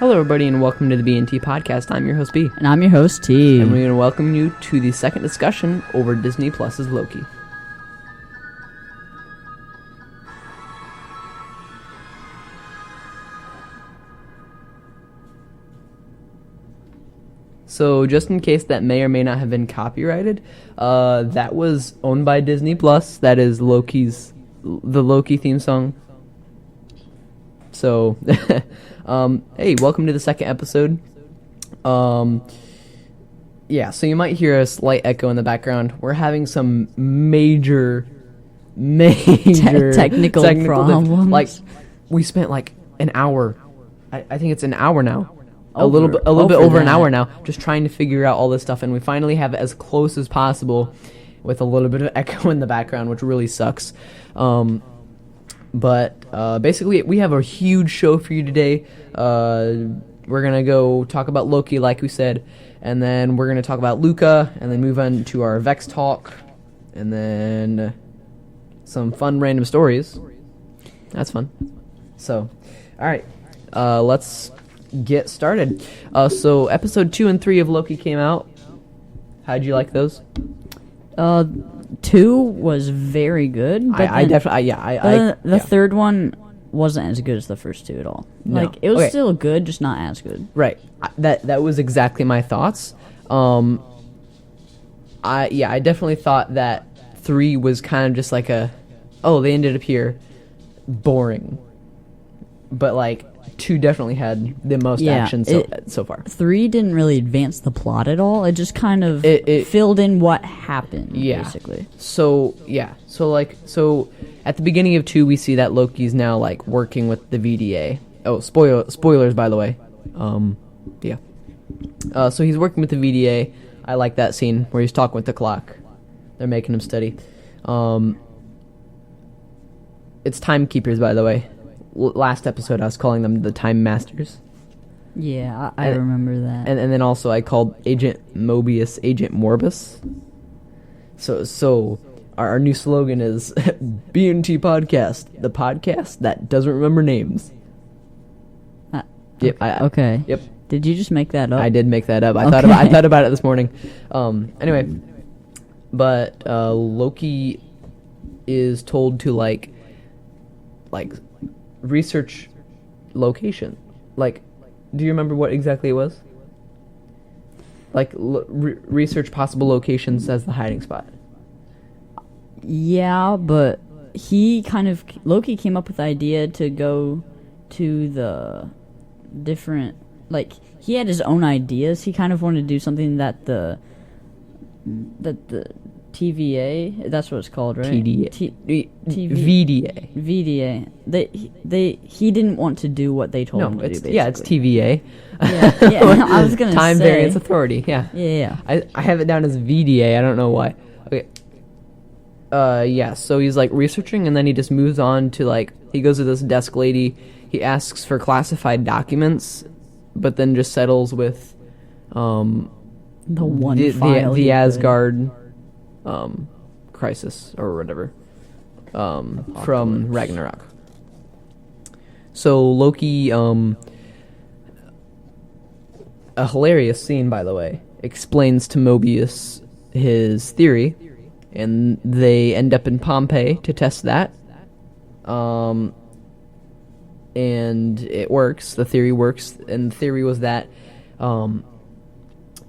Hello, everybody, and welcome to the B&T Podcast. I'm your host, B. And I'm your host, T. And we're going to welcome you to the second discussion over Disney Plus's Loki. So, just in case that may or may not have been copyrighted, that was owned by Disney Plus. That is the Loki theme song. So, hey, welcome to the second episode. Yeah, so you might hear a slight echo in the background. We're having some major technical problems. Like, we spent like an hour. I think it's an hour now. A Over little bit over that. an hour now, just trying to figure out all this stuff, and we finally have it as close as possible with a little bit of echo in the background, which really sucks. But basically, we have a huge show for you today. We're going to go talk about Loki, like we said, and then we're going to talk about Luca, and then move on to our Vex talk, and then some fun random stories. That's fun. So, all right, let's get started. So, episode 2 and 3 of Loki came out. How'd you like those? 2 was very good. But I definitely, the third one wasn't as good as the first 2 at all. No. Like, it was Okay. still good, just not as good. Right. That was exactly my thoughts. I definitely thought that 3 was kind of just like they ended up here, boring. But like 2 definitely had the most action so far. 3 didn't really advance the plot at all. It just kind of It filled in what happened, Yeah. basically. So at the beginning of 2 we see that Loki's now like working with the VDA. Oh, spoilers by the way. Yeah. So he's working with the VDA. I like that scene where he's talking with the clock. They're making him study. It's timekeepers, by the way. Last episode I was calling them the Time Masters. Yeah, I remember that. And then also I called Agent Mobius Agent Morbus. So our new slogan is B&T Podcast, the podcast that doesn't remember names. Yep. Okay. Yep. Did you just make that up? I did make that up. I Okay. thought about it this morning. Anyway, but Loki is told to like research location. Like, do you remember what exactly it was? Like research possible locations as the hiding spot. Yeah, but Loki came up with the idea to go to the different, like, he had his own ideas. He kind of wanted to do something that the TVA, that's what it's called, right? VDA. VDA. He didn't want to do what they told him to do, basically. Yeah, it's TVA. Yeah, I was gonna Time say. Variance Authority, yeah. Yeah. I have it down as VDA, I don't know why. Okay. Yeah, so he's like researching, and then he just moves on to like, he goes to this desk lady, he asks for classified documents, but then just settles with The one file. the Asgard crisis or whatever from Ragnarok. So Loki, a hilarious scene, by the way, explains to Mobius his theory, and they end up in Pompeii to test that. And it works. The theory works, and the theory was that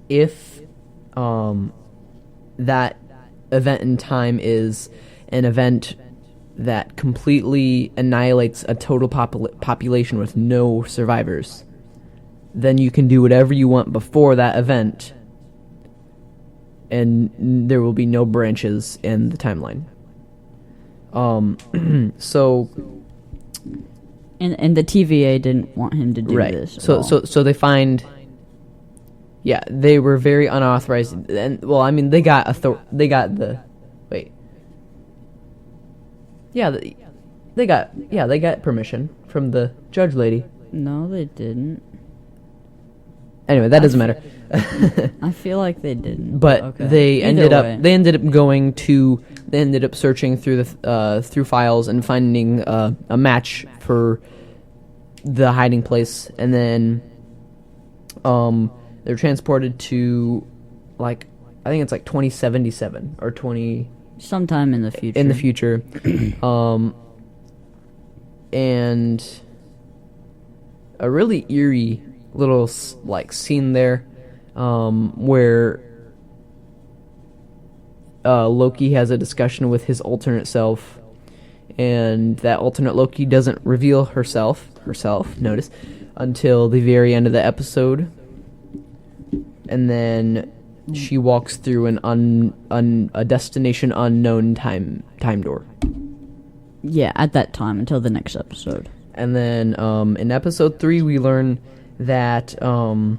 if that event in time is an event that completely annihilates a total population with no survivors, then you can do whatever you want before that event, and there will be no branches in the timeline. So... And the TVA didn't want him to do right. this. So they find... Yeah, they were very unauthorized, and well, I mean, they got the wait. Yeah, they got permission from the judge lady. No, they didn't. Anyway, that doesn't matter. I feel like they didn't. But okay. they Either way. ended up searching through through files and finding a match for the hiding place, and then They're transported to, like, I think it's like 2077 or 20 Sometime in the future. in the future. And a really eerie little like scene there, where Loki has a discussion with his alternate self, and that alternate Loki doesn't reveal herself, notice, until the very end of the episode. And then she walks through a destination unknown time door. Yeah, at that time until the next episode. And then in episode 3 we learn that right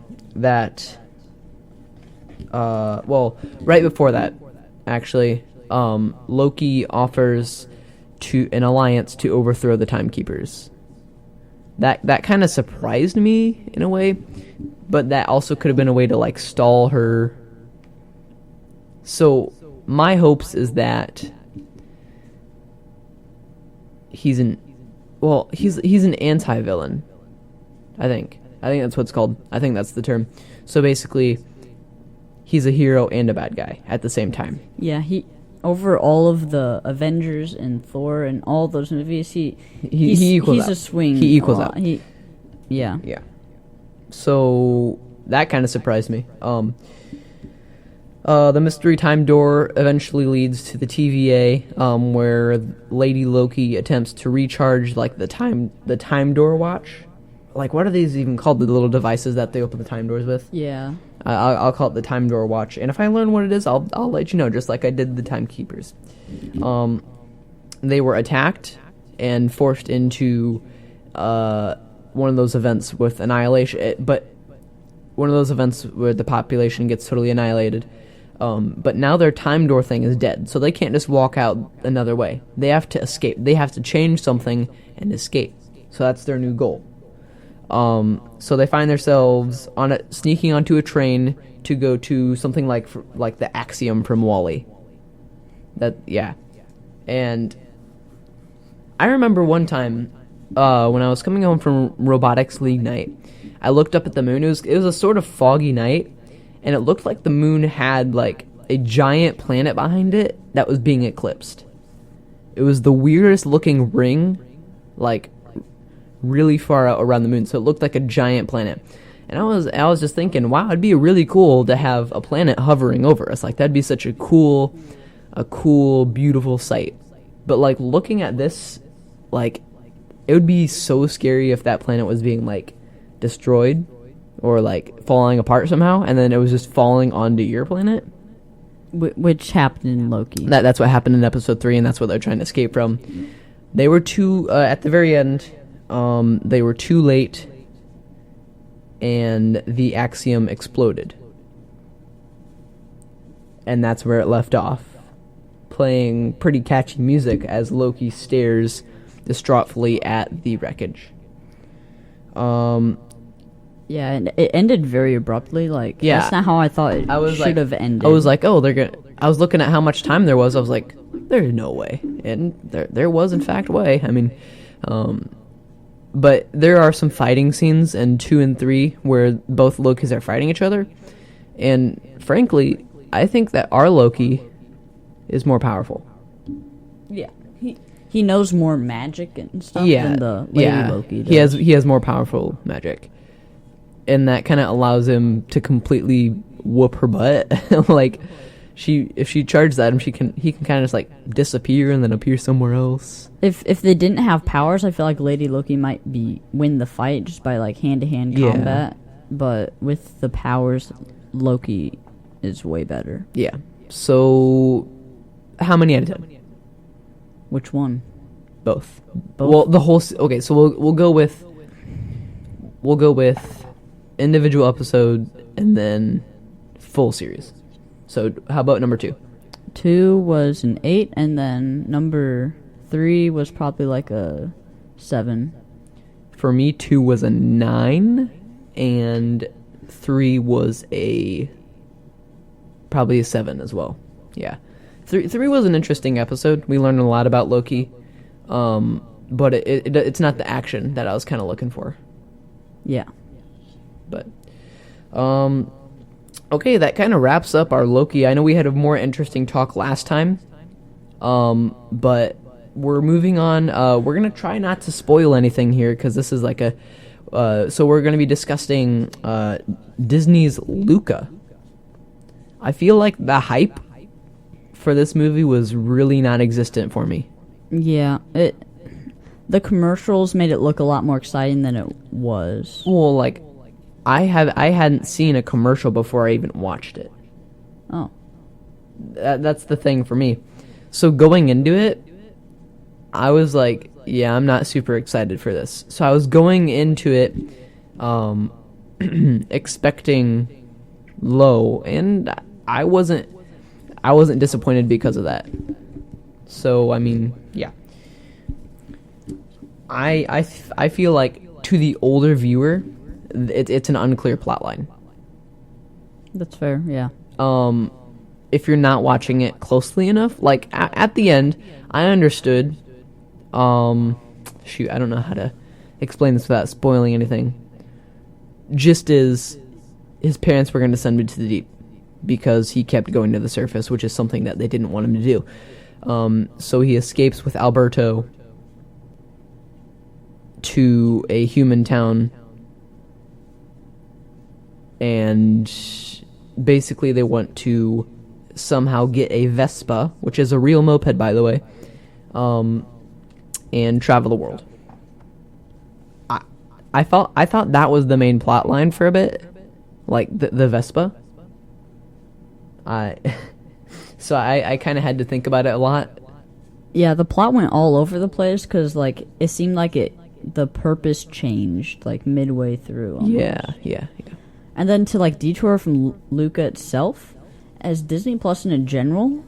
before that, actually, Loki offers to an alliance to overthrow the Timekeepers. That kind of surprised me in a way, but that also could have been a way to like stall her. So my hopes is that he's an anti-villain. I think that's what it's called. I think that's the term. So basically, he's a hero and a bad guy at the same time. Yeah, he over all of the Avengers and Thor and all those movies, he equals out. a swing. He equals a lot. out. Yeah. So that kind of surprised me. The mystery time door eventually leads to the TVA, where Lady Loki attempts to recharge like the time door watch. Like, what are these even called? The little devices that they open the time doors with? Yeah. I'll call it the time door watch. And if I learn what it is, I'll let you know, just like I did the Timekeepers. They were attacked and forced into one of those events with annihilation, but one of those events where the population gets totally annihilated. But now their time door thing is dead, so they can't just walk out another way. They have to escape. They have to change something and escape. So that's their new goal. So they find themselves sneaking onto a train to go to something like the Axiom from WALL-E. And I remember one time when I was coming home from Robotics League night, I looked up at the moon. It was a sort of foggy night, and it looked like the moon had like a giant planet behind it that was being eclipsed. It was the weirdest looking ring, like really far out around the moon, so it looked like a giant planet. And I was just thinking, wow, it'd be really cool to have a planet hovering over us. Like, that'd be such a cool, beautiful sight. But like looking at this, like, it would be so scary if that planet was being like destroyed or like falling apart somehow, and then it was just falling onto your planet. Which happened in Loki. That's what happened in episode 3, and that's what they're trying to escape from. They were too at the very end. They were too late, and the Axiom exploded. And that's where it left off, playing pretty catchy music as Loki stares distraughtfully at the wreckage. Yeah, and it ended very abruptly. Like, yeah, that's not how I thought it should have ended. I was like, oh, they're gonna. I was looking at how much time there was. I was like, there's no way, and there was in fact way. I mean, but there are some fighting scenes in 2 and 3 where both Lokis are fighting each other, and frankly, I think that our Loki is more powerful. Yeah, he knows more magic and stuff than the Lady Loki does. He has more powerful magic, and that kind of allows him to completely whoop her butt. Like, if she charges at him, he can kind of just like disappear and then appear somewhere else. If they didn't have powers, I feel like Lady Loki might win the fight just by like hand-to-hand combat. But with the powers, Loki is way better. Yeah. So, how many out of 10? Which one? Both. Well, the whole. Okay, so we'll go with individual episode and then full series. So how about number 2? 2 was an 8, and then number 3 was probably like a 7. For me, 2 was a 9, and 3 was probably a 7 as well. Yeah. 3 was an interesting episode. We learned a lot about Loki, but it's not the action that I was kind of looking for. Yeah. But Okay, that kind of wraps up our Loki. I know we had a more interesting talk last time, but we're moving on. We're gonna try not to spoil anything here because this is like a. So we're gonna be discussing Disney's Luca. I feel like the hype for this movie was really non-existent for me. Yeah, the commercials made it look a lot more exciting than it was. Well, like I hadn't seen a commercial before I even watched it. Oh. That's the thing for me. So going into it, I was like, yeah, I'm not super excited for this. So I was going into it expecting low, and I wasn't disappointed because of that. So I mean, yeah. I feel like to the older viewer, it's an unclear plotline. That's fair, yeah. If you're not watching it closely enough, like at the end, I understood. Shoot, I don't know how to explain this without spoiling anything. Just as his parents were going to send him to the deep because he kept going to the surface, which is something that they didn't want him to do. So he escapes with Alberto to a human town, and basically they want to somehow get a Vespa, which is a real moped, by the way, and travel the world. I thought that was the main plot line for a bit, like the Vespa. So I kind of had to think about it a lot. Yeah, the plot went all over the place because like it seemed like the purpose changed like midway through. Almost. Yeah. And then to like detour from Luca itself, as Disney Plus in general,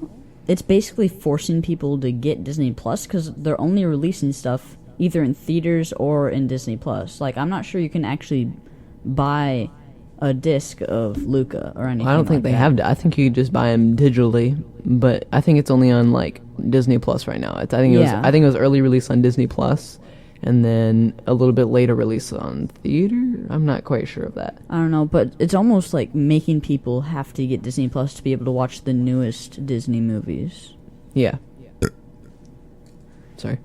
it's basically forcing people to get Disney Plus because they're only releasing stuff either in theaters or in Disney Plus. Like, I'm not sure you can actually buy a disc of Luca or anything. I don't think like they that. have. I think you could just buy them digitally, but I think it's only on like Disney Plus right now. I think it was early release on Disney Plus, and then a little bit later release on theater. I'm not quite sure of that. I don't know, but it's almost like making people have to get Disney Plus to be able to watch the newest Disney movies. Yeah. Sorry.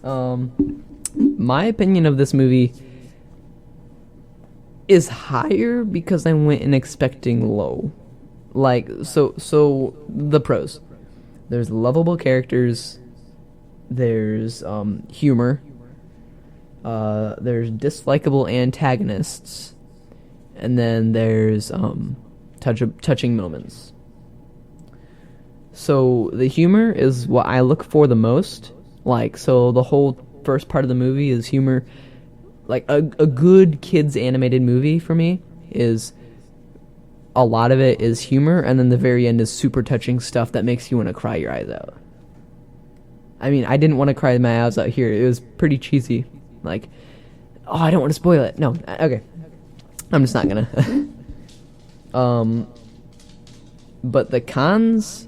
My opinion of this movie is higher because I went in expecting low. Like, so the pros. There's lovable characters. There's humor. There's dislikable antagonists. And then there's touching moments. So the humor is what I look for the most. Like, so the whole first part of the movie is humor. Like, a good kids animated movie for me is a lot of it is humor, and then the very end is super touching stuff that makes you want to cry your eyes out. I mean, I didn't want to cry my eyes out here. It was pretty cheesy. Like, oh, I don't want to spoil it. No, okay. I'm just not gonna. But the cons,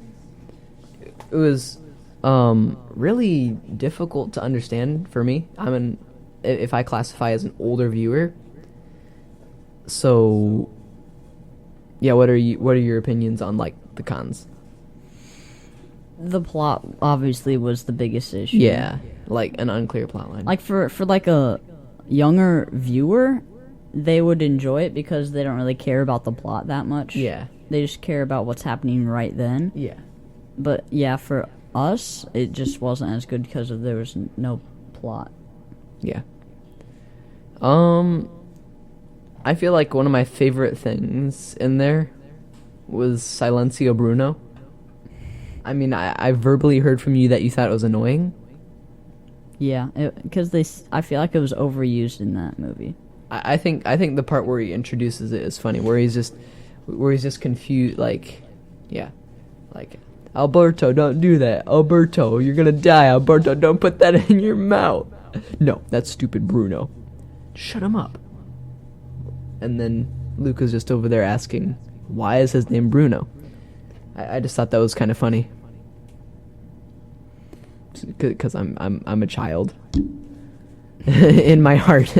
it was really difficult to understand for me. If I classify as an older viewer. So, yeah, what are your opinions on like the cons? The plot obviously was the biggest issue. Yeah, like an unclear plot line. Like for like a younger viewer, they would enjoy it because they don't really care about the plot that much. Yeah. They just care about what's happening right then. Yeah. But yeah, for us, it just wasn't as good because there was no plot. Yeah. I feel like one of my favorite things in there was Silencio Bruno. I mean, I verbally heard from you that you thought it was annoying. Yeah, because I feel like it was overused in that movie. I think the part where he introduces it is funny, where he's just confused, like, yeah, like, Alberto, don't do that. Alberto, you're gonna die. Alberto, don't put that in your mouth. No, that's stupid, Bruno. Shut him up. And then Luca's just over there asking, why is his name Bruno? I just thought that was kind of funny. Because I'm a child. In my heart.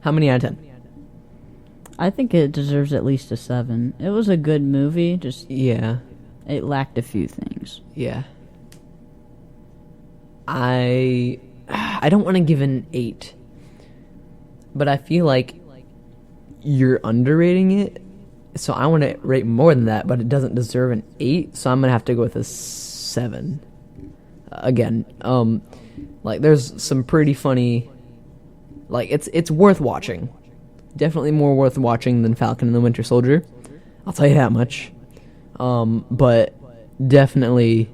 How many out of 10? I think it deserves at least a 7. It was a good movie, just Yeah. it lacked a few things. Yeah. I don't want to give an 8. But I feel like you're underrating it. So I want to rate more than that, but it doesn't deserve an 8, so I'm going to have to go with a 7. Again, like there's some pretty funny, like it's worth watching. Definitely more worth watching than Falcon and the Winter Soldier. I'll tell you that much. But definitely,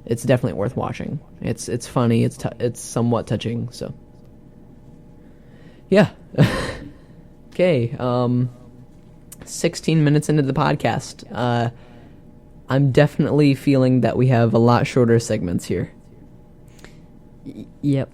it's definitely worth watching. It's funny. It's somewhat touching. So, yeah. Okay. 16 minutes into the podcast. I'm definitely feeling that we have a lot shorter segments here. Yep.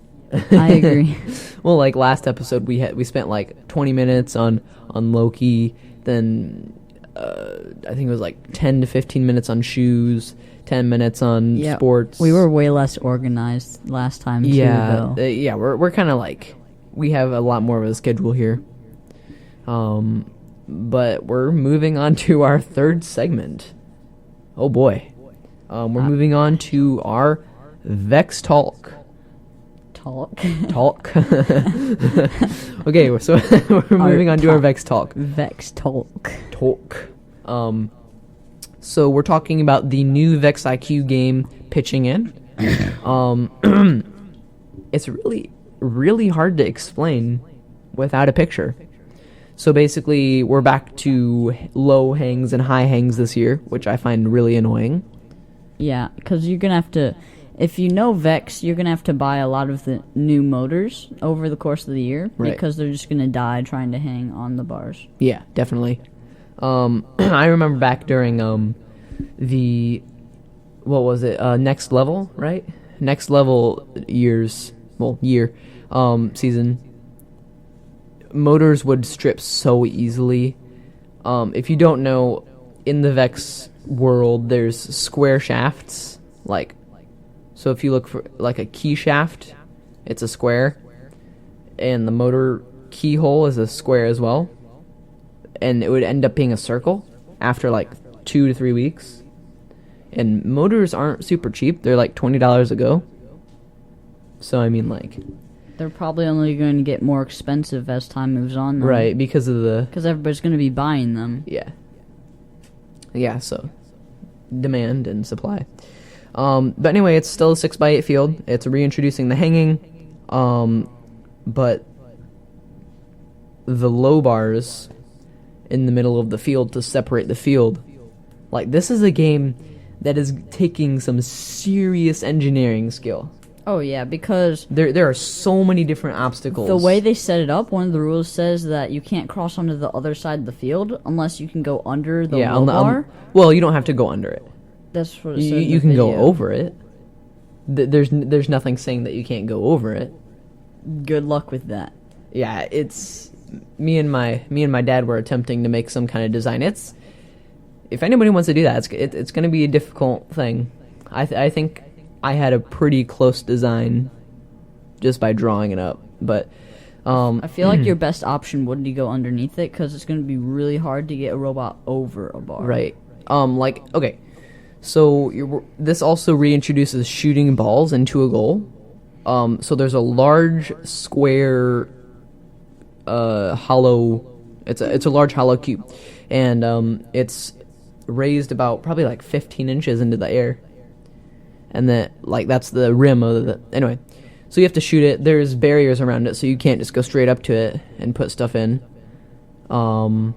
I agree. Well, like last episode, we spent like 20 minutes on Loki. Then I think it was like 10 to 15 minutes on shoes. 10 minutes on sports. We were way less organized last time. Yeah, too, though. Yeah. We're kind of like we have a lot more of a schedule here. But we're moving on to our third segment. Oh boy, we're moving on to our Vex Talk. Talk. Okay, so we're moving on to our Vex Talk. Vex Talk. So we're talking about the new Vex IQ game, Pitching In. It's really, really hard to explain without a picture. So basically, we're back to low hangs and high hangs this year, which I find really annoying. Yeah, because you're going to have to... If you know Vex, you're going to have to buy a lot of the new motors over the course of the year. Right. Because they're just going to die trying to hang on the bars. Yeah, definitely. I remember back during the... What was it? Next Level, right? Next Level year, season. Motors would strip so easily. If you don't know, in the Vex world, there's square shafts. So if you look for like a key shaft, it's a square, and the motor keyhole is a square as well, and it would end up being a circle after like 2 to 3 weeks. And motors aren't super cheap; they're like $20 a go. So I mean, like, they're probably only going to get more expensive as time moves on, though. Right, because everybody's going to be buying them. Yeah. So demand and supply. But anyway, it's still a 6x8 field. It's reintroducing the hanging, but the low bars in the middle of the field to separate the field. Like, this is a game that is taking some serious engineering skill. Oh, yeah, because... There are so many different obstacles. The way they set it up, one of the rules says that you can't cross onto the other side of the field unless you can go under the low bar. Well, you don't have to go under it. That's what it said You can go over it. There's nothing saying that you can't go over it. Good luck with that. Yeah, it's... Me and my dad were attempting to make some kind of design. If anybody wants to do that, it's going to be a difficult thing. I think I had a pretty close design just by drawing it up, but I feel like your best option would be to go underneath it because it's going to be really hard to get a robot over a bar. Right. Okay. So this also reintroduces shooting balls into a goal. So there's a large square hollow. It's a large hollow cube, and it's raised about probably like 15 inches into the air, and that's the rim of the anyway. So you have to shoot it. There's barriers around it, so you can't just go straight up to it and put stuff in. So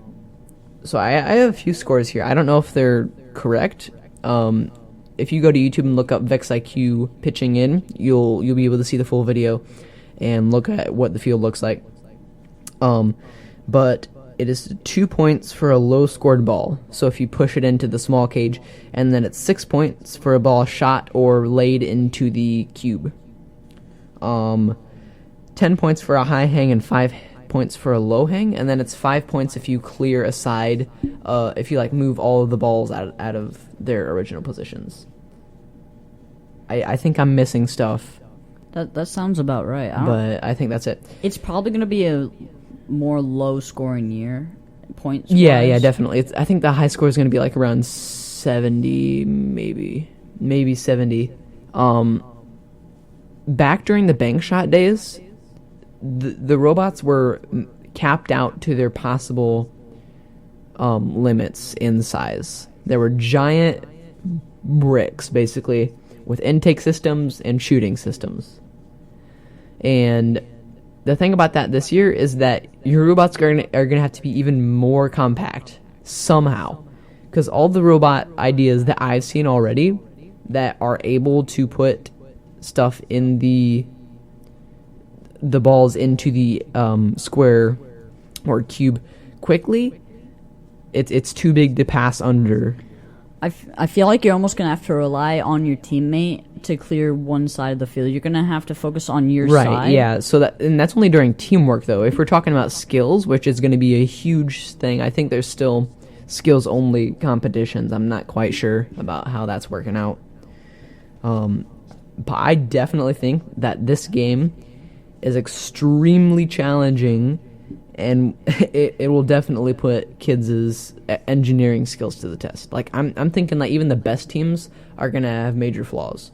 I have a few scores here. I don't know if they're correct. If you go to YouTube and look up Vex IQ Pitching In, you'll be able to see the full video and look at what the field looks like. But it is 2 points for a low scored ball. So if you push it into the small cage, and then it's 6 points for a ball shot or laid into the cube. 10 points for a high hang and 5 points for a low hang, and then it's 5 points if you clear a side, if you move all of the balls out of their original positions. I think I'm missing stuff. That sounds about right. But I think that's it. It's probably going to be more low scoring year points. Yeah, definitely. I think the high score is going to be like around 70, maybe 70. Back during the bank shot days, the robots were capped out to their possible limits in size. There were giant bricks, basically, with intake systems and shooting systems. And the thing about that this year is that your robots are gonna have to be even more compact somehow, because all the robot ideas that I've seen already that are able to put stuff in the balls into the square or cube quickly, it's too big to pass under. I feel like you're almost going to have to rely on your teammate to clear one side of the field. You're going to have to focus on your side. Right, yeah. So that's only during teamwork, though. If we're talking about skills, which is going to be a huge thing, I think there's still skills-only competitions. I'm not quite sure about how that's working out. But I definitely think that this game is extremely challenging, and it will definitely put kids' engineering skills to the test. Like, I'm thinking that even the best teams are gonna have major flaws.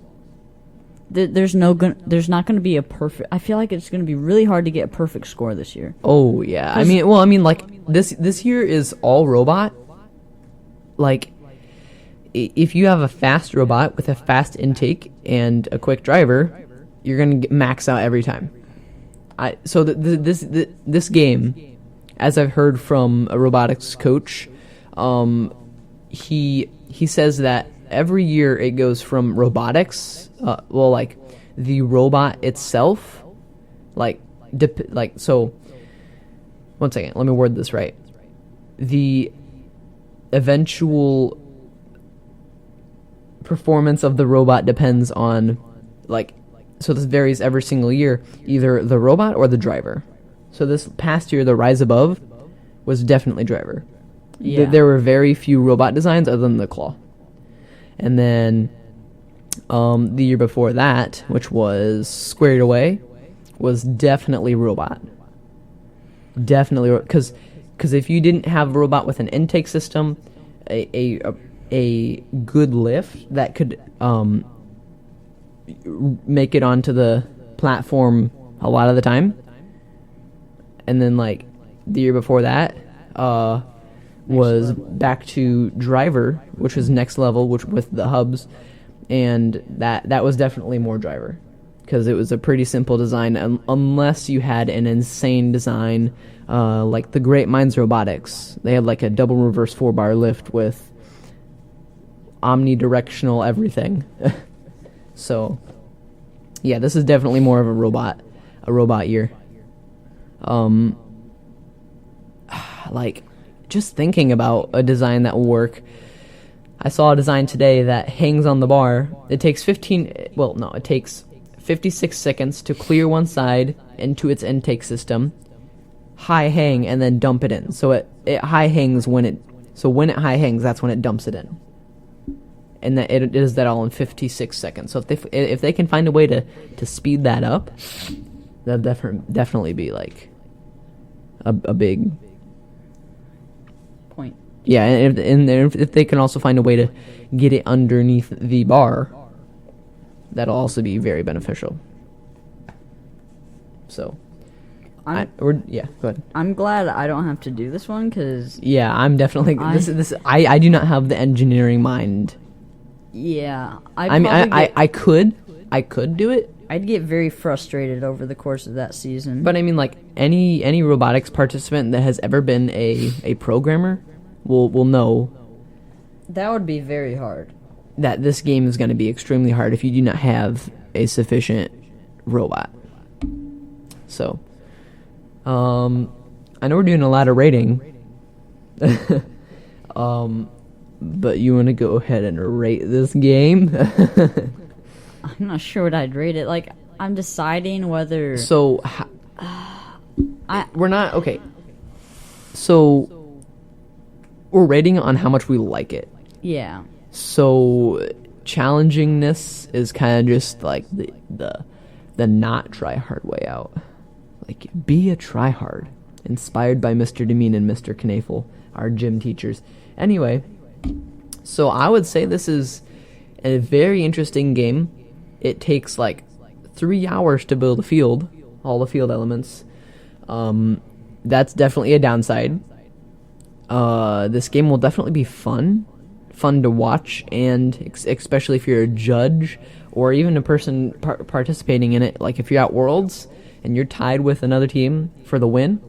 There's not going to be a perfect. I feel like it's going to be really hard to get a perfect score this year. Oh yeah, I mean, like this year is all robot. Like, if you have a fast robot with a fast intake and a quick driver, you're gonna max out every time. So this game, as I've heard from a robotics coach, he says that every year it goes from robotics, like the robot itself, so. One second, let me word this right. The eventual performance of the robot depends on, so this varies every single year, either the robot or the driver. So this past year, the Rise Above was definitely driver. Yeah. There were very few robot designs other than the Claw. And then the year before that, which was Squared Away, was definitely robot. Definitely, because if you didn't have a robot with an intake system, a good lift that could make it onto the platform a lot of the time, and then like the year before that was back to driver, which was next level, which with the hubs, and that was definitely more driver, because it was a pretty simple design, unless you had an insane design, like the Great Minds Robotics. They had like a double reverse 4-bar lift with omnidirectional everything. So, yeah, this is definitely more of a robot year. Like, just thinking about a design that will work. I saw a design today that hangs on the bar. It takes 56 seconds to clear one side into its intake system, high hang, and then dump it in. So it high hangs when it high hangs, that's when it dumps it in. And that it does that all in 56 seconds. So if they can find a way to speed that up, that'll definitely be like a big point. Yeah, and if they can also find a way to get it underneath the bar, that'll also be very beneficial. So, go ahead. I'm glad I don't have to do this one, because yeah, I'm definitely I do not have the engineering mind. Yeah, I could do it. I'd get very frustrated over the course of that season. But I mean, like any robotics participant that has ever been a programmer will know that would be very hard. That this game is going to be extremely hard if you do not have a sufficient robot. So, I know we're doing a lot of rating. But you want to go ahead and rate this game? I'm not sure what I'd rate it. Like, I'm deciding whether... So, we're not... Okay. So, we're rating on how much we like it. Yeah. So, challengingness is kind of just like the not try hard way out. Like, be a try hard. inspired by Mr. Demean and Mr. Knafel, our gym teachers. Anyway, so I would say this is a very interesting game. It takes like 3 hours to build a field, all the field elements. That's definitely a downside. This game will definitely be fun to watch, and especially if you're a judge or even a person participating in it. Like if you're at Worlds and you're tied with another team for the win,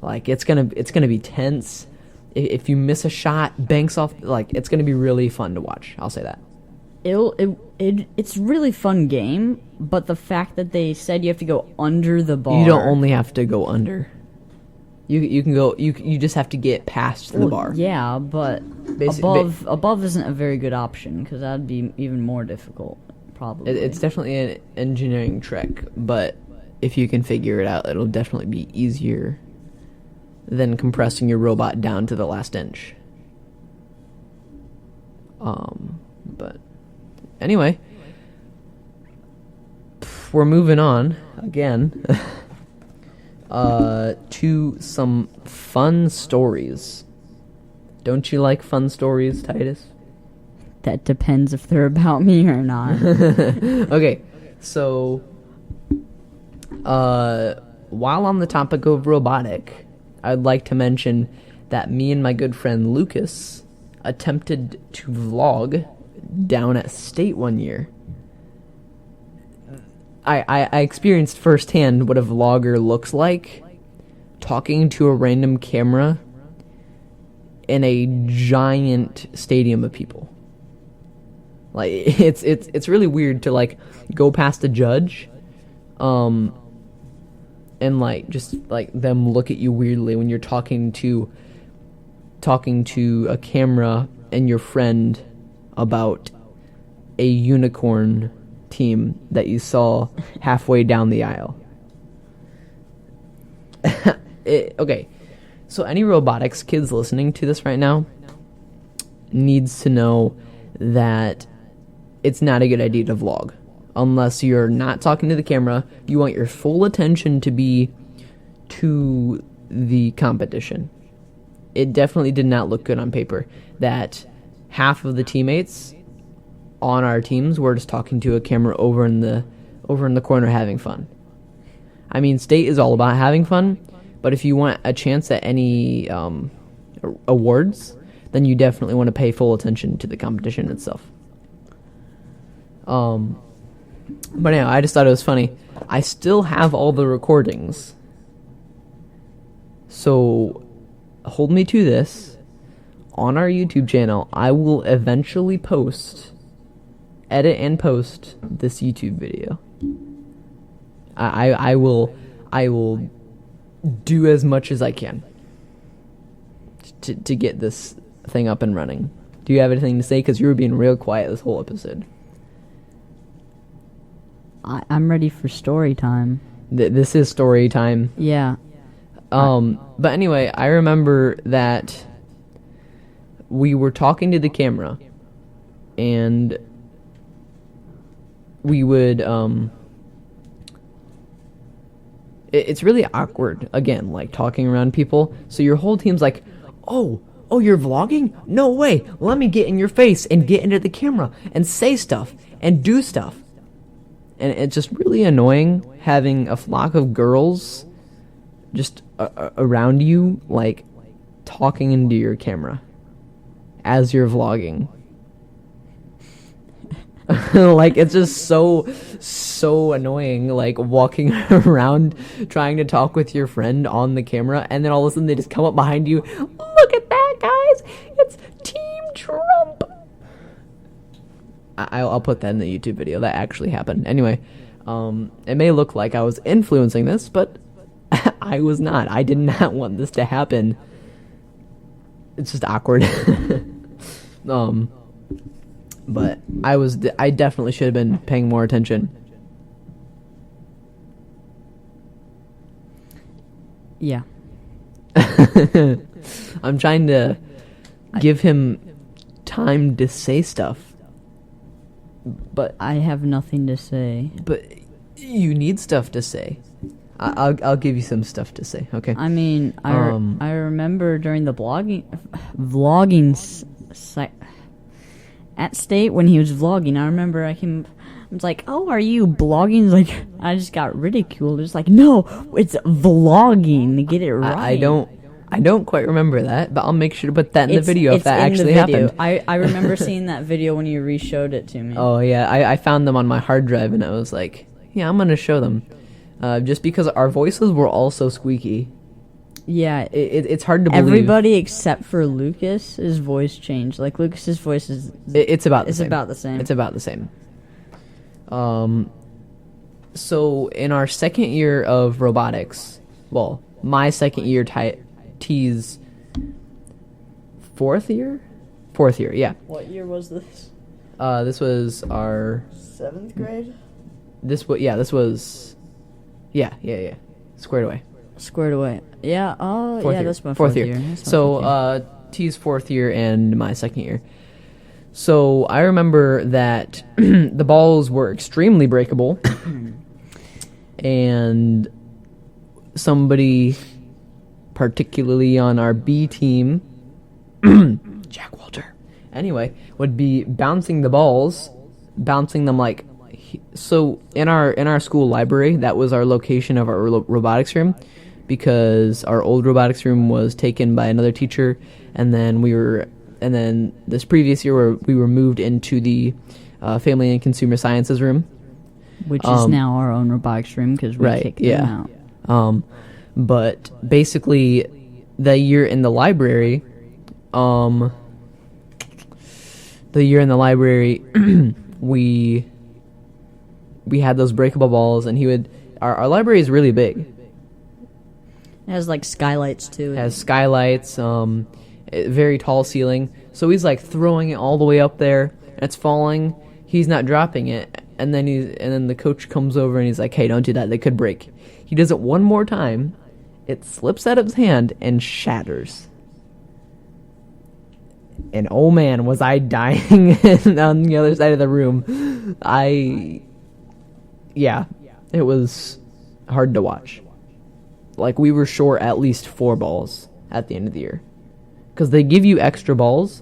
like it's gonna be tense. If you miss a shot, banks off, like it's gonna be really fun to watch. I'll say that. It's really fun game, but the fact that they said you have to go under the bar. You don't only have to go under. You can go. You just have to get past the bar. Yeah, but above isn't a very good option because that'd be even more difficult. Probably. It's definitely an engineering trick, but if you can figure it out, it'll definitely be easier than compressing your robot down to the last inch. But anyway, we're moving on again to some fun stories. Don't you like fun stories, Titus? That depends if they're about me or not. Okay, so while on the topic of robotic, I'd like to mention that me and my good friend Lucas attempted to vlog down at State one year. I experienced firsthand what a vlogger looks like, talking to a random camera in a giant stadium of people. Like it's really weird to like go past a judge, and like just like them look at you weirdly when you're talking to a camera and your friend about a unicorn team that you saw halfway down the aisle. Okay, so any robotics kids listening to this right now needs to know that it's not a good idea to vlog unless you're not talking to the camera. You want your full attention to be to the competition. It definitely did not look good on paper that half of the teammates on our teams were just talking to a camera over in the corner having fun. I mean, State is all about having fun, but if you want a chance at any awards, then you definitely want to pay full attention to the competition itself. But anyway, I just thought it was funny. I still have all the recordings, so hold me to this. On our YouTube channel, I will eventually edit and post this YouTube video. I will do as much as I can to get this thing up and running. Do you have anything to say? Because you were being real quiet this whole episode. I'm ready for story time. This is story time. Yeah. But anyway, I remember that we were talking to the camera, and we would, it's really awkward, again, like talking around people. So your whole team's like, oh, you're vlogging? No way. Let me get in your face and get into the camera and say stuff and do stuff. And it's just really annoying having a flock of girls just around you, like, talking into your camera as you're vlogging. Like, it's just so annoying, like, walking around trying to talk with your friend on the camera, and then all of a sudden they just come up behind you. Look at that, guys! It's Team Trump! I'll put that in the YouTube video. That actually happened. Anyway, it may look like I was influencing this, but I was not. I did not want this to happen. It's just awkward. But I definitely should have been paying more attention. Yeah. I'm trying to give him time to say stuff. But I have nothing to say. But you need stuff to say. I'll give you some stuff to say. Okay. I mean, I remember during the at State when he was vlogging. I remember I was like, "Oh, are you blogging?" He's like, I just got ridiculed. It's like, no, it's vlogging. Get it right. I don't quite remember that, but I'll make sure to put that in the video if it's that in actually the video. happened. I remember seeing that video when you re-showed it to me. Oh yeah, I found them on my hard drive, and I was like, yeah, I'm gonna show them, just because our voices were all so squeaky. Yeah, it's hard to believe. Everybody except for Lucas's voice changed. Like Lucas's voice is it's about the it's same. about the same. It's about the same. So in our second year of robotics, well, my second year, T's fourth year, yeah. What year was this? This was our 7th grade. This was, yeah. Squared away. Squared away. Yeah. Oh, Fourth yeah. year. That's my fourth year. So, T's fourth year and my second year. So I remember that the balls were extremely breakable, and somebody, particularly on our B team, Jack Walter, anyway, would be bouncing the balls, bouncing them like. So in our school library, that was our location of our robotics room, because our old robotics room was taken by another teacher, and then this previous year we were moved into the family and consumer sciences room, which is now our own robotics room because we kicked them out. But basically, the year in the library, we had those breakable balls, and our library is really big. It has like skylights too. It has skylights, very tall ceiling. So he's like throwing it all the way up there, and it's falling. He's not dropping it, and then the coach comes over and he's like, "Hey, don't do that. They could break." He does it one more time. It slips out of his hand and shatters. And oh man, was I dying on the other side of the room. Yeah, it was hard to watch. Like, we were short at least 4 balls at the end of the year. Because they give you extra balls,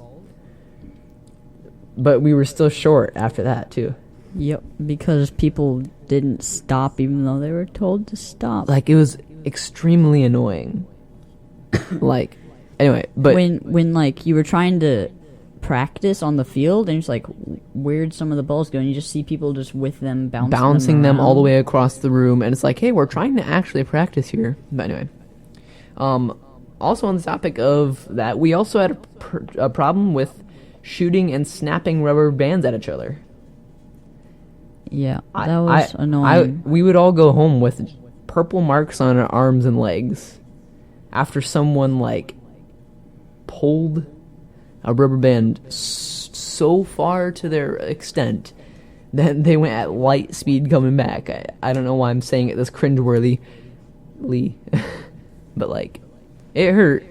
but we were still short after that, too. Yep, because people didn't stop even though they were told to stop. Like, it was extremely annoying. Like, anyway, but... When like, you were trying to practice on the field, and it's like, where'd some of the balls go? And you just see people just with them bouncing them all the way across the room, and it's like, hey, we're trying to actually practice here. But anyway, also on the topic of that, we also had a problem with shooting and snapping rubber bands at each other. Yeah, that was annoying. We would all go home with purple marks on our arms and legs after someone like pulled a rubber band so far to their extent that they went at light speed coming back. I don't know why I'm saying it this cringeworthy, but like, it hurt.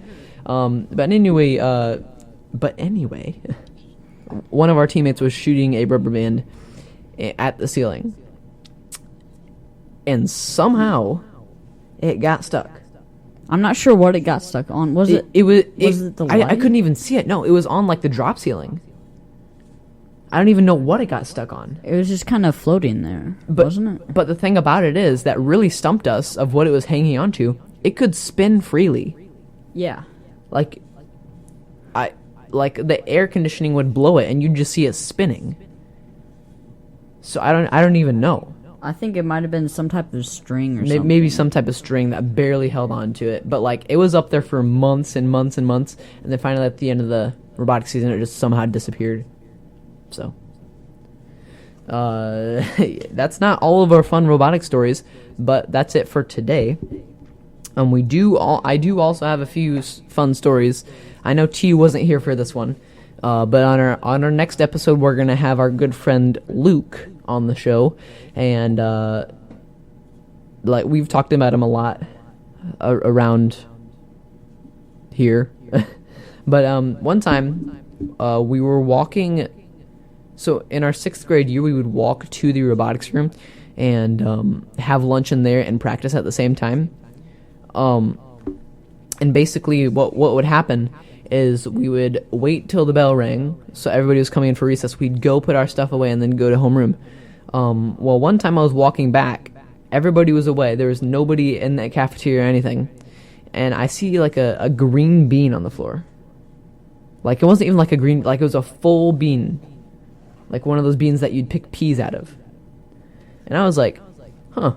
But anyway, one of our teammates was shooting a rubber band at the ceiling, and somehow it got stuck. I'm not sure what it got stuck on. Was it the light? I couldn't even see it. No, it was on like the drop ceiling. I don't even know what it got stuck on. It was just kind of floating there, wasn't it? But the thing about it is that really stumped us of what it was hanging onto. It could spin freely. Yeah. Like the air conditioning would blow it and you'd just see it spinning. So I don't even know. I think it might have been some type of string or something. Maybe some type of string that barely held on to it. But, like, it was up there for months and months and months. And then finally at the end of the robotics season, it just somehow disappeared. So, that's not all of our fun robotic stories. But that's it for today. I do also have a few fun stories. I know T wasn't here for this one. But on our next episode, we're going to have our good friend Luke on the show, and like, we've talked about him a lot around here. But one time we were walking, so in our 6th grade year we would walk to the robotics room, and have lunch in there and practice at the same time. And basically what would happen is we would wait till the bell rang, so everybody was coming in for recess. We'd go put our stuff away and then go to homeroom. Well, one time I was walking back, everybody was away. There was nobody in that cafeteria or anything. And I see like a green bean on the floor. Like it wasn't even like a green, like it was a full bean. Like one of those beans that you'd pick peas out of. And I was like, huh.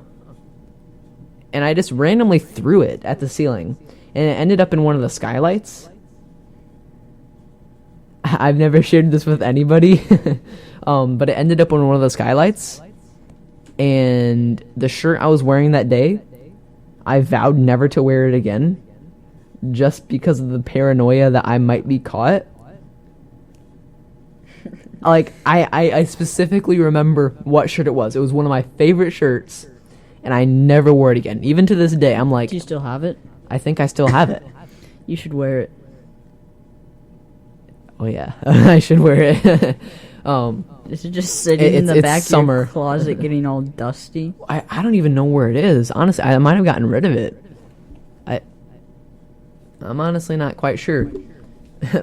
And I just randomly threw it at the ceiling. And it ended up in one of the skylights. I've never shared this with anybody. But it ended up on one of the skylights. And the shirt I was wearing that day, I vowed never to wear it again. Just because of the paranoia that I might be caught. Like, I specifically remember what shirt it was. It was one of my favorite shirts. And I never wore it again. Even to this day, I'm like... Do you still have it? I think I still have it. You should wear it. Oh, yeah. I should wear it. Is it just sitting in the it's back summer. of your closet getting all dusty? I don't even know where it is. Honestly, I might have gotten rid of it. I'm honestly not quite sure.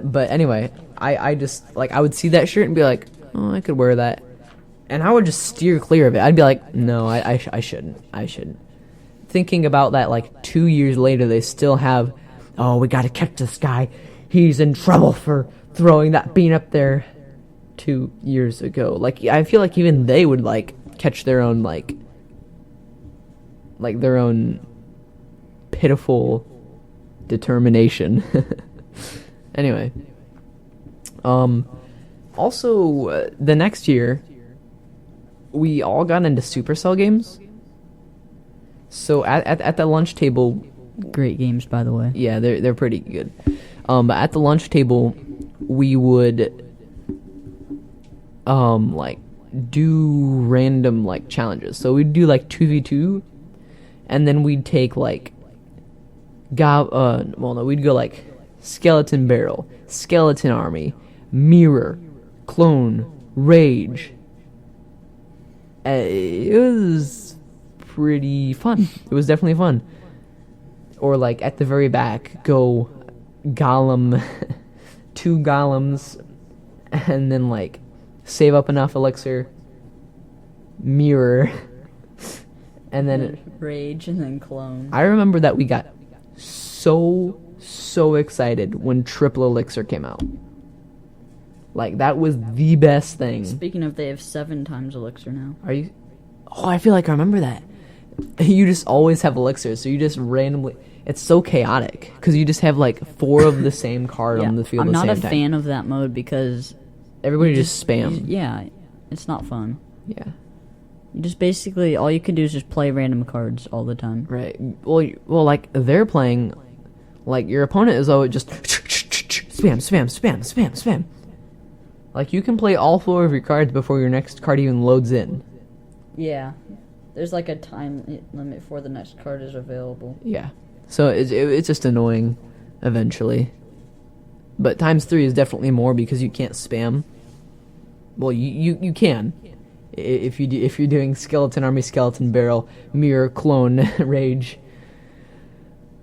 But anyway, I just, like, I would see that shirt and be like, oh, I could wear that. And I would just steer clear of it. I'd be like, no, I shouldn't. I shouldn't. Thinking about that, like, 2 years later, they still have, oh, we gotta catch this guy. He's in trouble for throwing that bean up there 2 years ago. Like, I feel like even they would, like, catch their own, like their own pitiful determination. Anyway. Also, the next year, we all got into Supercell games. So at the lunch table... Great games, by the way. Yeah, they're pretty good. But at the lunch table, we would like do random like challenges. So we'd do like 2v2, and then we'd take like we'd go like skeleton barrel, skeleton army, mirror, clone, rage. It was pretty fun. It was definitely fun. Or like at the very back, go golem, 2 golems, and then like save up enough elixir, mirror, and then rage, and then clone. I remember that we got so excited when triple elixir came out. Like, that was the best thing. Speaking of, they have 7 times elixir now. Are you? Oh, I feel like I remember that. You just always have elixir, so you just randomly... It's so chaotic, because you just have, like, 4 of the same card on the field I'm at the same not time. a fan of that mode because... Everybody just spam. Yeah, it's not fun. Yeah. You just basically, all you can do is just play random cards all the time. Right. Well, like, they're playing... Like, your opponent is always just... Spam. Like, you can play all 4 of your cards before your next card even loads in. Yeah. There's like a time limit before the next card is available. Yeah. So it's just annoying eventually. But times 3 is definitely more because you can't spam. Well, you can. If you're doing skeleton army, skeleton barrel, mirror, clone, rage.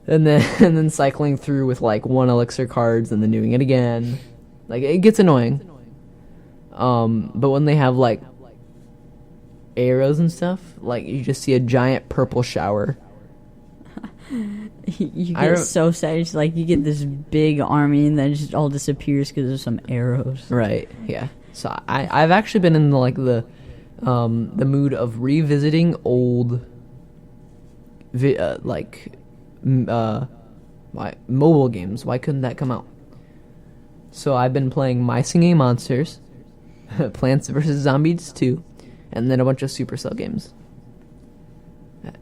And then cycling through with like 1 elixir cards and then doing it again. Like, it gets annoying. But when they have like arrows and stuff, like, you just see a giant purple shower. You get so sad. It's like you get this big army and then it just all disappears because of some arrows. Right. Yeah. So I've actually been in the mood of revisiting old mobile games. Why couldn't that come out? So I've been playing My Singing Monsters, Plants vs. Zombies 2, and then a bunch of Supercell games.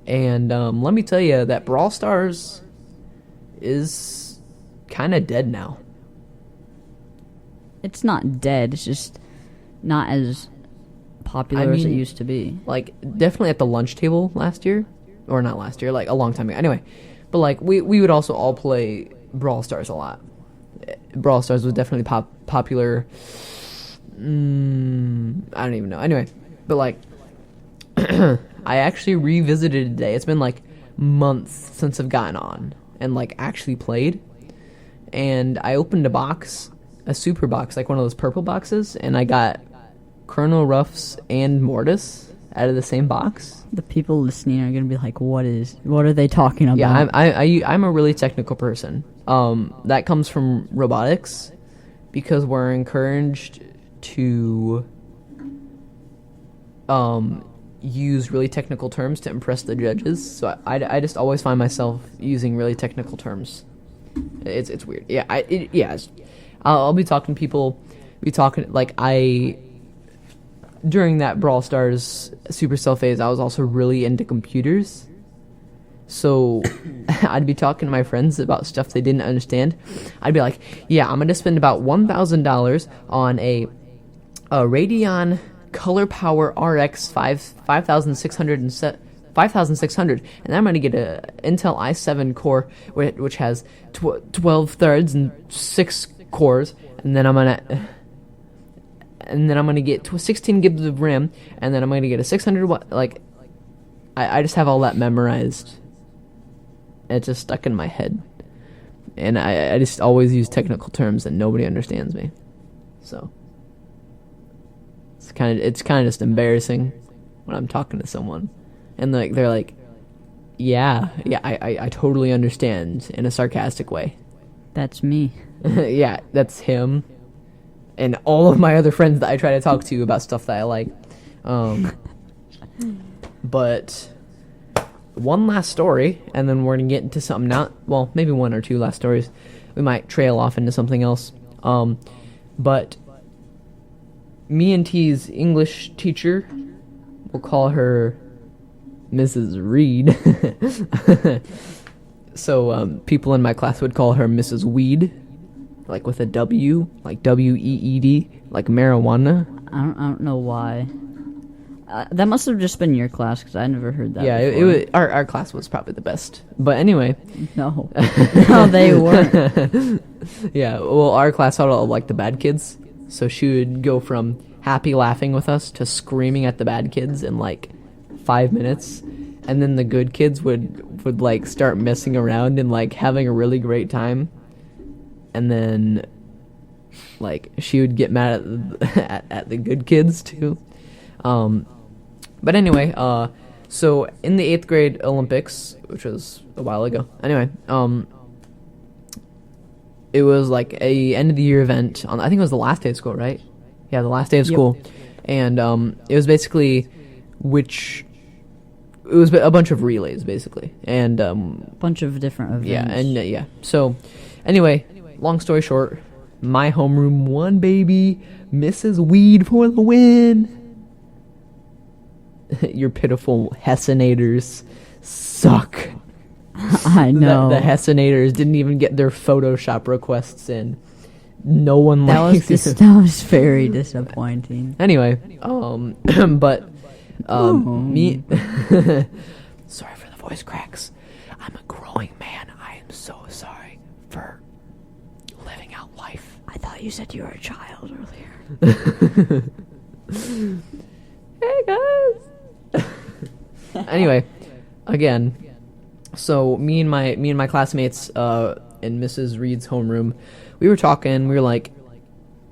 And let me tell you that Brawl Stars is kind of dead now. It's not dead. It's just not as popular as it used to be. Like, definitely at the lunch table last year. Or not last year, like a long time ago. Anyway, but like we would also all play Brawl Stars a lot. Brawl Stars was definitely popular. I don't even know. Anyway, but like I actually revisited it today. It's been like months since I've gotten on and like actually played. And I opened a super box, like one of those purple boxes, and I got Colonel Ruffs and Mortis out of the same box. The people listening are gonna be like, what are they talking about? Yeah, I'm a really technical person. That comes from robotics because we're encouraged to use really technical terms to impress the judges. So I just always find myself using really technical terms. It's weird. Yeah, I'll be talking to people. During that Brawl Stars Supercell phase, I was also really into computers. So I'd be talking to my friends about stuff they didn't understand. I'd be like, yeah, I'm going to spend about $1,000 on a Radeon Color Power RX 5600, and then I'm going to get a Intel i7 core, which has 12 threads and 6 cores, and then I'm going to get 16 gigs of RAM, and then I'm going to get a 600 watt. Like, I just have all that memorized. It's just stuck in my head, and I just always use technical terms and nobody understands me. So it's kind of just embarrassing when I'm talking to someone, and like they're like, yeah, I totally understand in a sarcastic way. That's me. Yeah, that's him. And all of my other friends that I try to talk to about stuff that I like. But one last story, and then we're going to get into something now. Well, maybe one or two last stories. We might trail off into something else. But me and T's English teacher, we'll call her Mrs. Reed. So people in my class would call her Mrs. Weed. Like with a W, like W-E-E-D, like marijuana. I don't know why. That must have just been your class, because I never heard that. Yeah, before. it was, our class was probably the best. But anyway. No. No, they weren't. Yeah, well, our class had all like the bad kids. So she would go from happy laughing with us to screaming at the bad kids in like 5 minutes. And then the good kids would like start messing around and like having a really great time. And then, like, she would get mad at the good kids, too. But anyway, so in the 8th grade Olympics, which was a while ago, anyway, it was, like, a end-of-the-year event. I think it was the last day of school, right? Yeah, the last day of school. Yep. And it was basically it was a bunch of relays, basically. And Bunch of different events. yeah, and yeah. So, anyway, long story short, my homeroom won, baby. Mrs. Weed for the win. Your pitiful Hessenators suck. I know. The Hessenators didn't even get their Photoshop requests in. No one that likes that was very disappointing. Anyway, but me. Sorry for the voice cracks. I'm a growing man. I am so sorry for living out life. I thought you said you were a child earlier. Hey guys. Anyway, again, so me and my classmates in Mrs. Reed's homeroom, we were talking. We were like,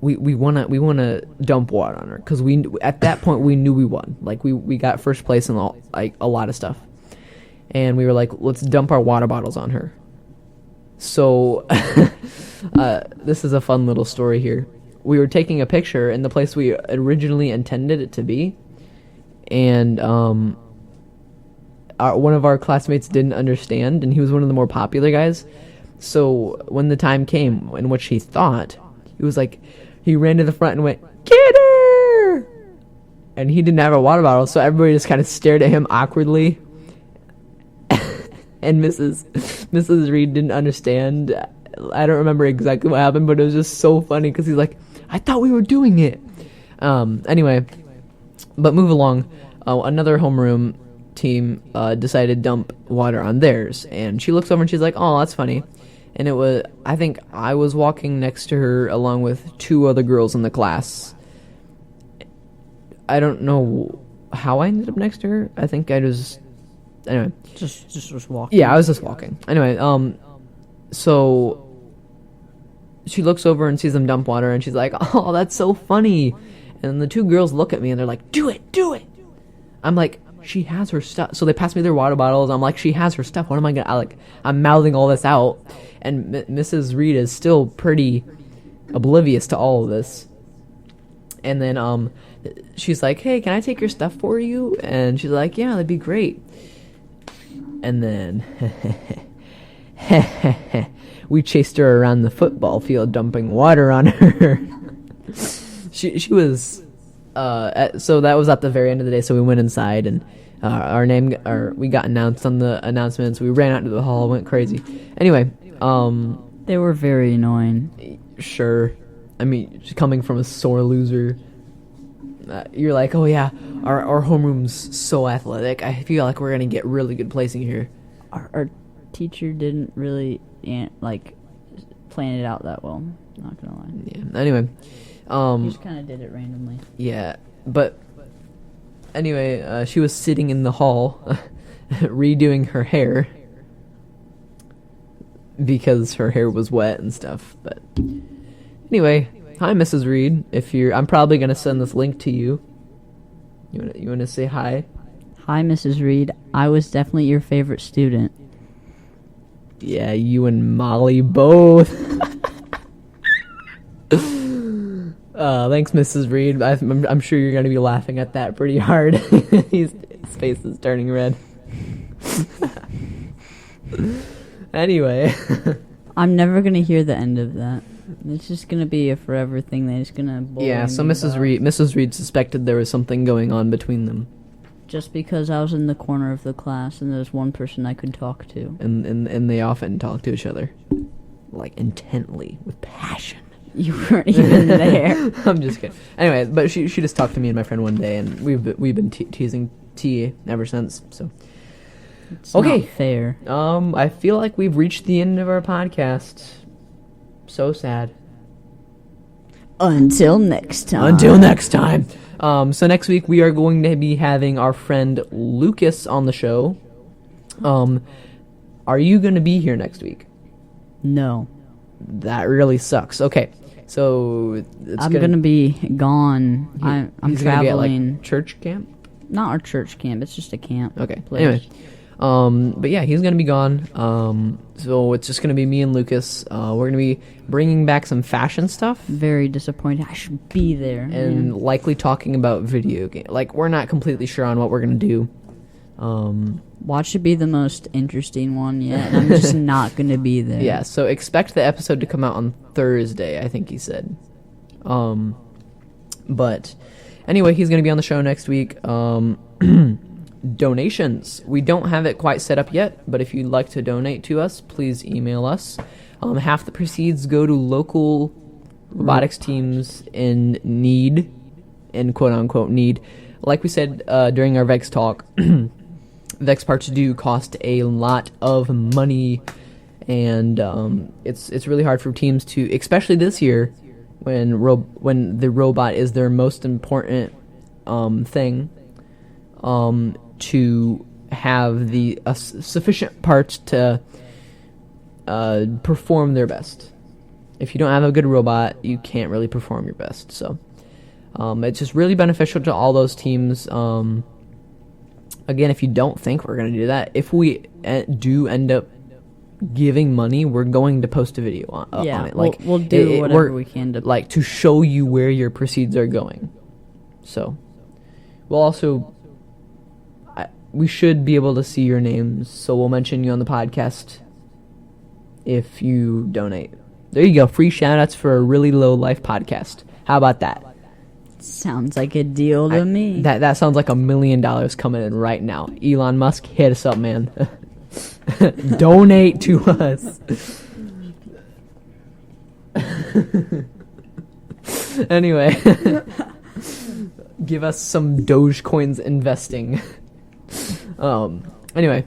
we wanna dump water on her because at that point we knew we won. Like we got first place in a lot of stuff, and we were like, let's dump our water bottles on her. So this is a fun little story here. We were taking a picture in the place we originally intended it to be, and one of our classmates didn't understand, and he was one of the more popular guys. So when the time came in which he thought, he was like, he ran to the front and went, "Get her!" And he didn't have a water bottle, so everybody just kind of stared at him awkwardly. And Mrs. Reed didn't understand. I don't remember exactly what happened, but it was just so funny because he's like, "I thought we were doing it." Anyway, but move along. Another homeroom team decided to dump water on theirs, and she looks over and she's like, "Oh, that's funny." And it was, I think I was walking next to her along with two other girls in the class. I don't know how I ended up next to her. I think I just anyway. Just was walking. Yeah, I was just walking. Anyway, so she looks over and sees them dump water, and she's like, "Oh, that's so funny." And the two girls look at me, and they're like, "Do it, do it." I'm like, "She has her stuff." So they pass me their water bottles. I'm like, "She has her stuff. What am I gonna?" I'm mouthing all this out, and Mrs. Reed is still pretty oblivious to all of this. And then she's like, "Hey, can I take your stuff for you?" And she's like, "Yeah, that'd be great." And then we chased her around the football field, dumping water on her. she was so that was at the very end of the day. So we went inside, and we got announced on the announcements. We ran out to the hall, went crazy. Anyway, they were very annoying. Sure. I mean, coming from a sore loser, you're like, "Oh yeah, our homeroom's so athletic. I feel like we're gonna get really good placing here." Our teacher didn't really plan it out that well. Not gonna lie. Yeah. Anyway, he just kind of did it randomly. Yeah, but anyway, she was sitting in the hall, redoing her hair because her hair was wet and stuff. But anyway, hi, Mrs. Reed. I'm probably gonna send this link to you. You wanna say hi? Hi, Mrs. Reed. I was definitely your favorite student. Yeah, you and Molly both. Thanks, Mrs. Reed. I'm sure you're gonna be laughing at that pretty hard. His face is turning red. Anyway. I'm never gonna hear the end of that. It's just gonna be a forever thing. They're just gonna bully Yeah, so me Mrs. Reed suspected there was something going on between them. Just because I was in the corner of the class and there's one person I could talk to. And they often talk to each other. Like, intently, with passion. You weren't even there. I'm just kidding. Anyway, but she just talked to me and my friend one day, and we've been teasing T ever since, so. It's not fair. I feel like we've reached the end of our podcast. So sad. Until next time. So next week we are going to be having our friend Lucas on the show. Are you going to be here next week? No. That really sucks. Okay, so I'm gonna be gone. I'm he's traveling. gonna be at, like, church camp? Not our church camp. It's just a camp. Okay. place. Anyway, but yeah, he's gonna be gone. So it's just gonna be me and Lucas. We're gonna be bringing back some fashion stuff. Very disappointed. I should be there. And likely talking about video game. Like, we're not completely sure on what we're gonna do. Watch should be the most interesting one yet. And I'm just not gonna be there. Yeah, so expect the episode to come out on Thursday, I think he said. But anyway, he's going to be on the show next week. Donations. We don't have it quite set up yet, but if you'd like to donate to us, please email us. Half the proceeds go to local robotics teams in need, in quote-unquote need. Like we said during our Vex talk, Vex parts do cost a lot of money, and it's really hard for teams to, especially this year, when the robot is their most important thing, to have the sufficient parts to perform their best. If you don't have a good robot, you can't really perform your best. So it's just really beneficial to all those teams. Again, if you don't think we're going to do that, if we do end up giving money, we're going to post a video on it. Like, we'll do whatever we can to show you where your proceeds are going. So we'll also we should be able to see your names, so we'll mention you on the podcast if you donate. There you go, free shout-outs for a really low life podcast. How about that? Sounds like a deal to me. That sounds like $1 million coming in right now. Elon Musk, hit us up, man. Donate to us. Anyway, give us some Dogecoins investing. Anyway,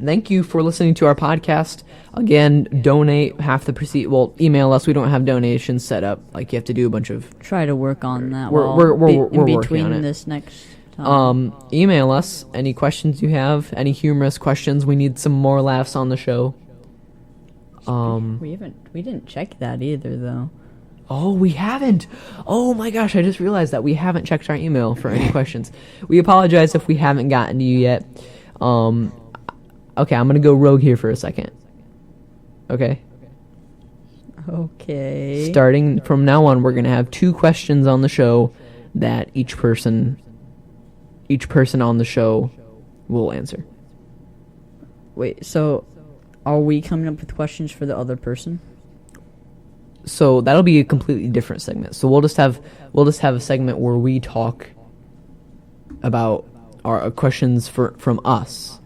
thank you for listening to our podcast. Again, donate half the proceed. Well, email us. We don't have donations set up. Like, you have to do a bunch of. Try to work on that. We're in working between on it. this next. Email us any questions you have, any humorous questions. We need some more laughs on the show. We didn't check that either though. Oh, we haven't. Oh my gosh, I just realized that we haven't checked our email for any questions. We apologize if we haven't gotten to you yet. Okay, I'm gonna go rogue here for a second. Okay. Okay. Starting from now on, we're gonna have 2 questions on the show that each person on the show will answer. Wait, so are we coming up with questions for the other person? So that'll be a completely different segment. So we'll just have a segment where we talk about our questions from us.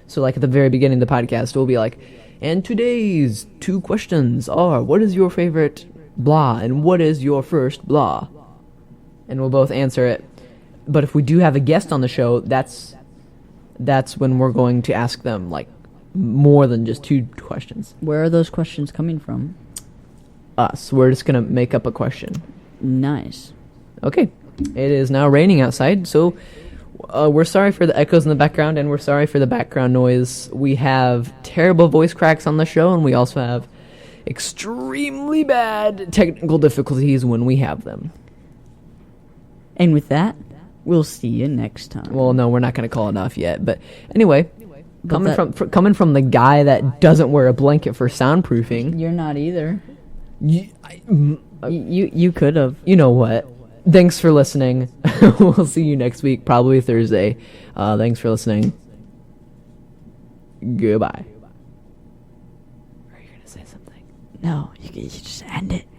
So like at the very beginning of the podcast, we'll be like, and today's 2 questions are, what is your favorite blah and what is your first blah? And we'll both answer it. But if we do have a guest on the show, that's when we're going to ask them like more than just 2 questions. Where are those questions coming from? Us. We're just gonna make up a question. Nice. Okay. It is now raining outside, so we're sorry for the echoes in the background, and we're sorry for the background noise. We have terrible voice cracks on the show, and we also have extremely bad technical difficulties when we have them. And with that, we'll see you next time. Well, no, we're not going to call it off yet. But anyway, But coming from the guy that doesn't wear a blanket for soundproofing. You're not either. You could have. You know what? Thanks for listening. We'll see you next week, probably Thursday. Thanks for listening. Goodbye. Are you going to say something? No, you just end it.